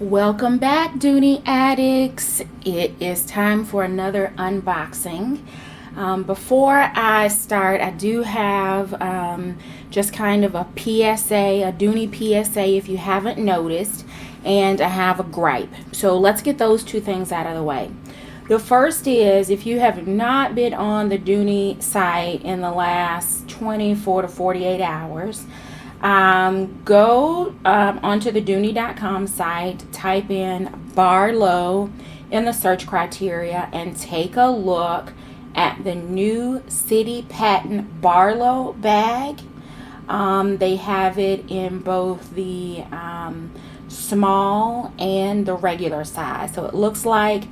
Welcome back, Dooney addicts. It is time for another unboxing. Before I start, I do have just kind of a PSA, a Dooney PSA if you haven't noticed, and I have a gripe. So let's get those two things out of the way. The first is, if you have not been on the Dooney site in the last 24 to 48 hours, go onto the Dooney.com site, type in Barlow in the search criteria, and take a look at the new City Patent Barlow bag. They have it in both the small and the regular size. So it looks like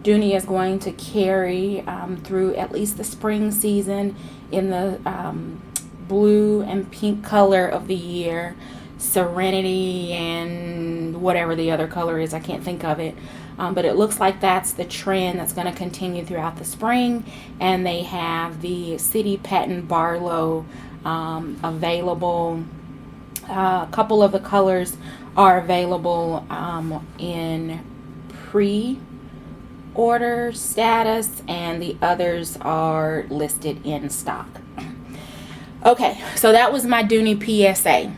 Dooney is going to carry through at least the spring season in the blue and pink color of the year, Serenity and whatever the other color is, I can't think of it, but it looks like that's the trend that's going to continue throughout the spring. And they have the City Patent Barlow available. A couple of the colors are available in pre-order status, and the others are listed in stock. Okay, so that was my Dooney PSA.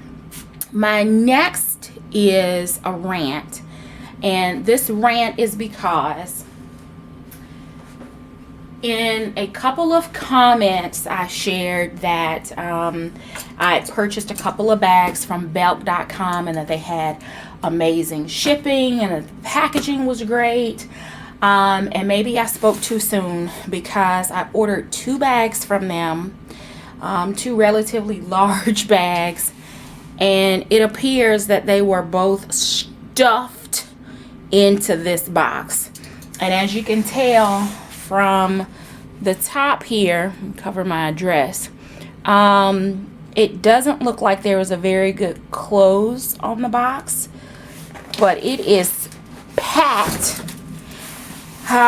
My next is a rant, and this rant is because in a couple of comments I shared that I purchased a couple of bags from Belk.com and that they had amazing shipping and that the packaging was great. And maybe I spoke too soon, because I ordered 2 bags from them. 2 relatively large bags, and it appears that they were both stuffed into this box. And as you can tell from the top here, cover my address, it doesn't look like there was a very good close on the box, but it is packed,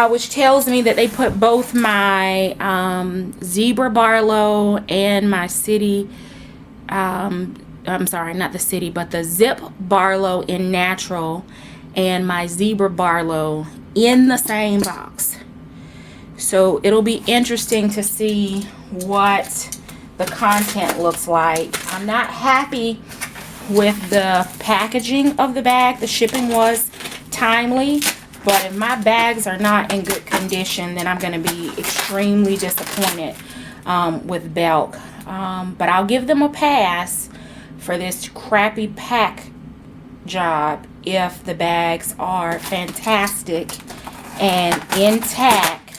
which tells me that they put both my zebra Barlow and my city, I'm sorry, not the city, but the zip Barlow in natural and my zebra Barlow in the same box. So it'll be interesting to see what the content looks like. I'm not happy with the packaging of the bag. The shipping was timely, but if my bags are not in good condition, then I'm going to be extremely disappointed with Belk. But I'll give them a pass for this crappy pack job if the bags are fantastic and intact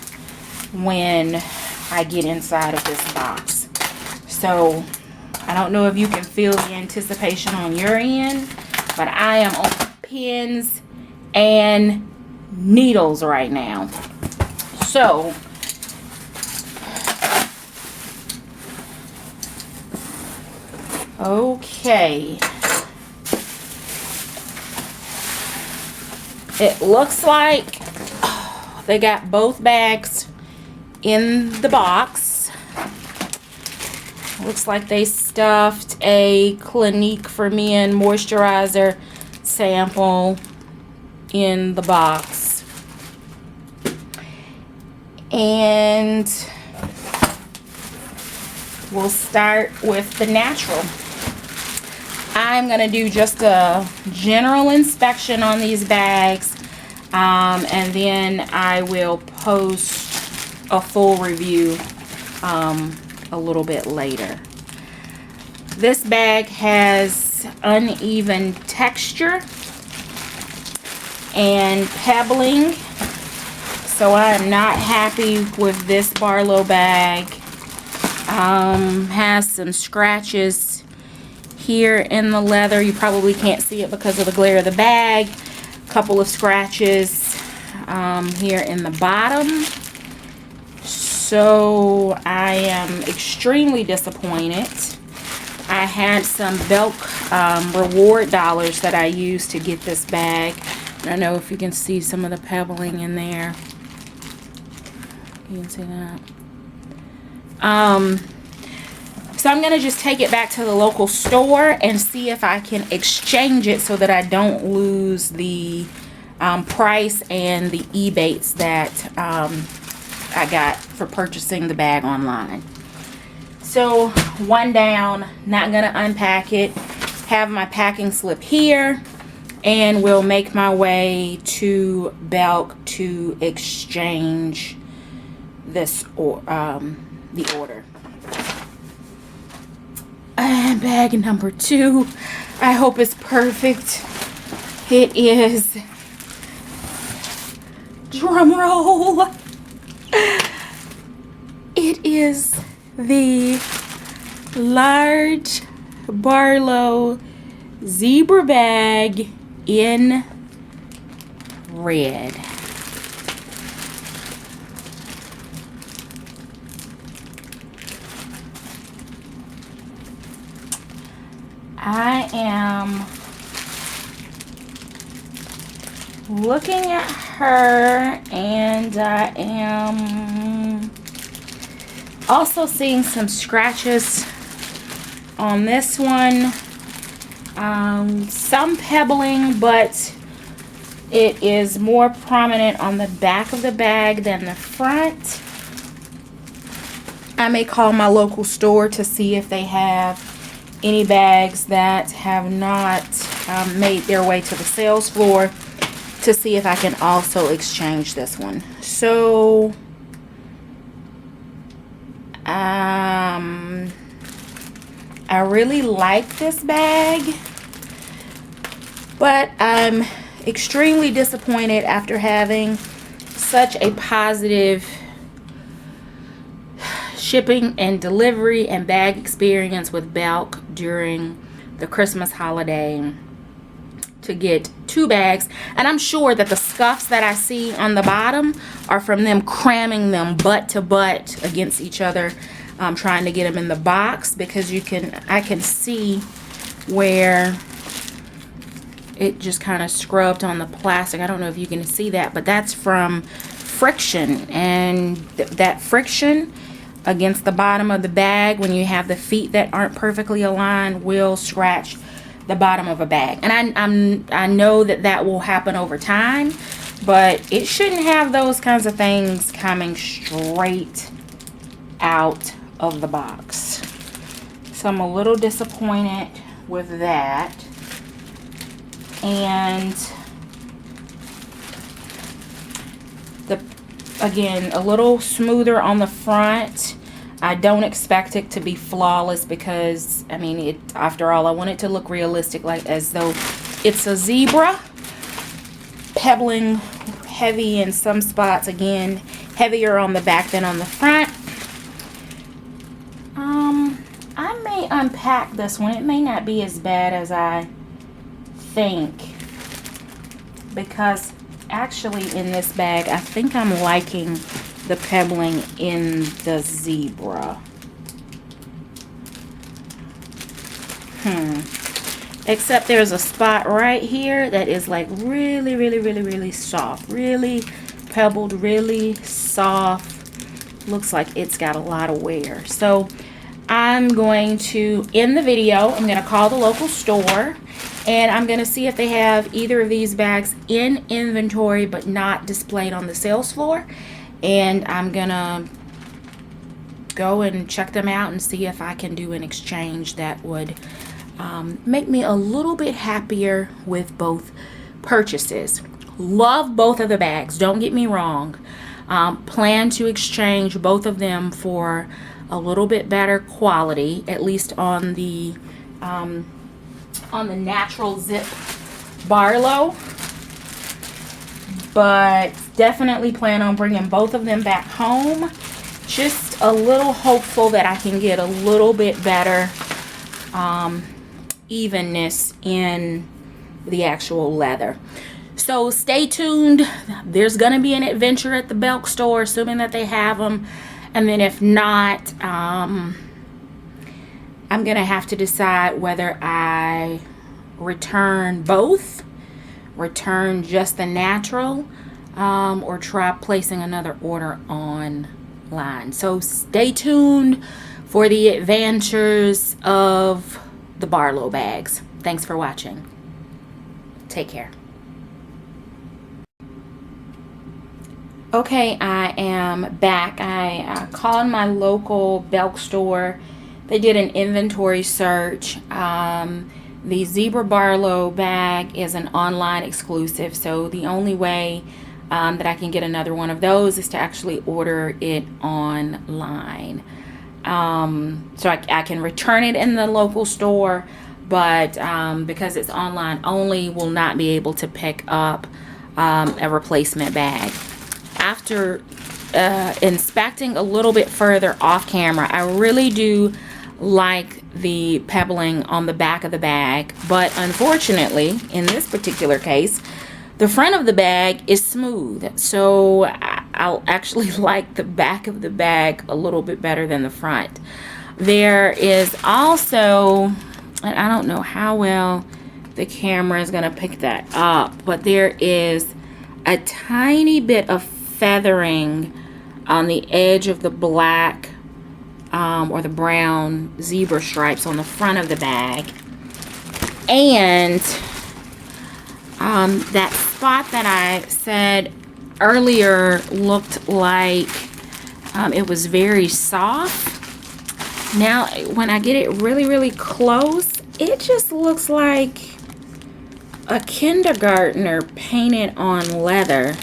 when I get inside of this box. So I don't know if you can feel the anticipation on your end, but I am on pins and needles right now. So okay, it looks like they got both bags in the box. Looks like they stuffed a Clinique for Men moisturizer sample in the box, and we'll start with the natural. I'm gonna do just a general inspection on these bags, and then I will post a full review a little bit later. This bag has uneven texture and pebbling, so I am not happy with this Barlow bag. Has some scratches here in the leather. You probably can't see it because of the glare of the bag. A couple of scratches here in the bottom. So I am extremely disappointed. I had some Belk reward dollars that I used to get this bag. I don't know if you can see some of the pebbling in there. You can see that. So I'm going to just take it back to the local store and see if I can exchange it so that I don't lose the price and the rebates that I got for purchasing the bag online. So one down, not going to unpack it. Have my packing slip here, and we'll make my way to Belk to exchange this the order. And bag number 2, I hope it's perfect. It is. Drum roll. It is the large Barlow zebra bag in red. I am looking at her, and I am also seeing some scratches on this one. Some pebbling, but it is more prominent on the back of the bag than the front. I may call my local store to see if they have any bags that have not made their way to the sales floor, to see if I can also exchange this one. So I really like this bag, but I'm extremely disappointed after having such a positive shipping and delivery and bag experience with Belk during the Christmas holiday, to get 2 bags. And I'm sure that the scuffs that I see on the bottom are from them cramming them butt to butt against each other, trying to get them in the box, because I can see where it just kind of scrubbed on the plastic. I don't know if you can see that, but that's from friction, and that friction against the bottom of the bag, when you have the feet that aren't perfectly aligned, will scratch the bottom of a bag. And I know that will happen over time, but it shouldn't have those kinds of things coming straight out of the box. So I'm a little disappointed with that. And again, a little smoother on the front. I don't expect it to be flawless, because I mean, after all, I want it to look realistic, like as though it's a zebra. Pebbling heavy in some spots, again heavier on the back than on the front. I may unpack this one. It may not be as bad as I think, because actually in this bag, I think I'm liking the pebbling in the zebra. Except there's a spot right here that is like really soft, really pebbled, really soft. Looks like it's got a lot of wear. So I'm going to end the video. I'm going to call the local store, and I'm going to see if they have either of these bags in inventory but not displayed on the sales floor. And I'm going to go and check them out and see if I can do an exchange that would make me a little bit happier with both purchases. Love both of the bags, don't get me wrong. Plan to exchange both of them for a little bit better quality, at least on the natural zip Barlow. But definitely plan on bringing both of them back home. Just a little hopeful that I can get a little bit better evenness in the actual leather. So stay tuned. There's gonna be an adventure at the Belk store, assuming that they have them. And then if not, I'm gonna have to decide whether I return both, return just the natural, or try placing another order online. So stay tuned for the adventures of the Barlow bags. Thanks for watching. Take care. Okay, I am back. I called my local Belk store. They did an inventory search. The Zebra Barlow bag is an online exclusive, so the only way that I can get another one of those is to actually order it online. So I can return it in the local store, but because it's online only, will not be able to pick up a replacement bag. After inspecting a little bit further off camera, I really do like the pebbling on the back of the bag, but unfortunately in this particular case the front of the bag is smooth, so I'll actually like the back of the bag a little bit better than the front. There is also, and I don't know how well the camera is going to pick that up, but there is a tiny bit of feathering on the edge of the black or the brown zebra stripes on the front of the bag, and that spot that I said earlier looked like it was very soft. Now when I get it really close, it just looks like a kindergartner painted on leather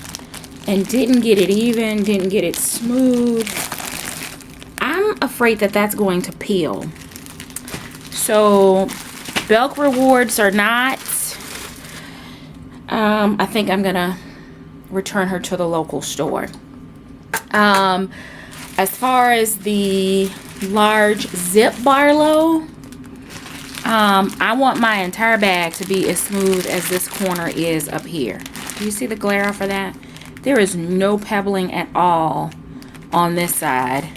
and didn't get it even, didn't get it smooth. I'm afraid that that's going to peel. So Belk rewards or not, I think I'm gonna return her to the local store. As far as the large zip Barlow, I want my entire bag to be as smooth as this corner is up here. Do you see the glare off of that? There is no pebbling at all on this side.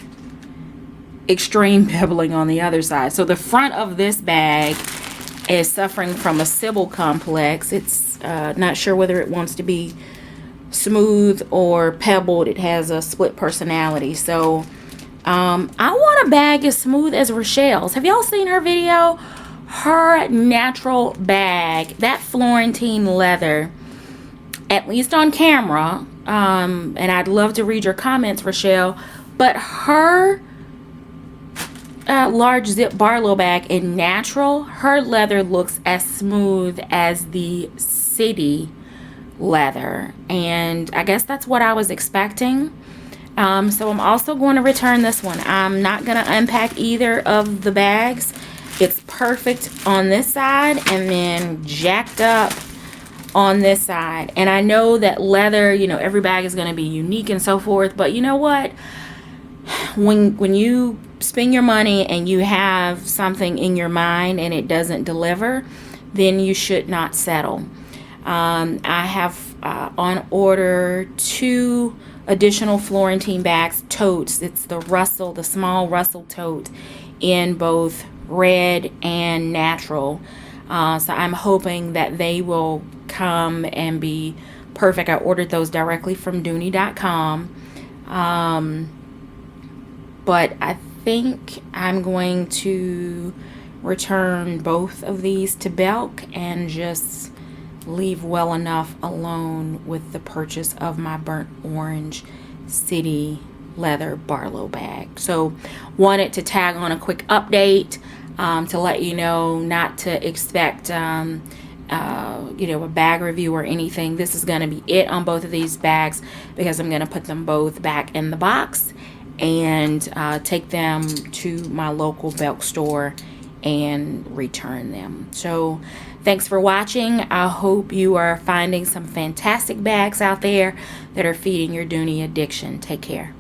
Extreme pebbling on the other side. So the front of this bag is suffering from a Sybil complex. It's not sure whether it wants to be smooth or pebbled. It has a split personality. So I want a bag as smooth as Rochelle's. Have y'all seen her video? Her natural bag, that Florentine leather, at least on camera, and I'd love to read your comments, Rochelle, but her large zip Barlow bag in natural, her leather looks as smooth as the city leather, and I guess that's what I was expecting. So I'm also going to return this one. I'm not going to unpack either of the bags. It's perfect on this side and then jacked up on this side. And I know that leather, you know, every bag is going to be unique and so forth, but you know what? When you spend your money and you have something in your mind and it doesn't deliver, then you should not settle. I have on order 2 additional Florentine bags, totes. It's the Russell, the small Russell tote in both red and natural. So I'm hoping that they will come and be perfect. I ordered those directly from Dooney.com. But I think I'm going to return both of these to Belk and just leave well enough alone with the purchase of my burnt orange city leather Barlow bag. So wanted to tag on a quick update to let you know not to expect you know, a bag review or anything. This is going to be it on both of these bags because I'm going to put them both back in the box and take them to my local Belk store and return them. So thanks for watching. I hope you are finding some fantastic bags out there that are feeding your Dooney addiction. Take care.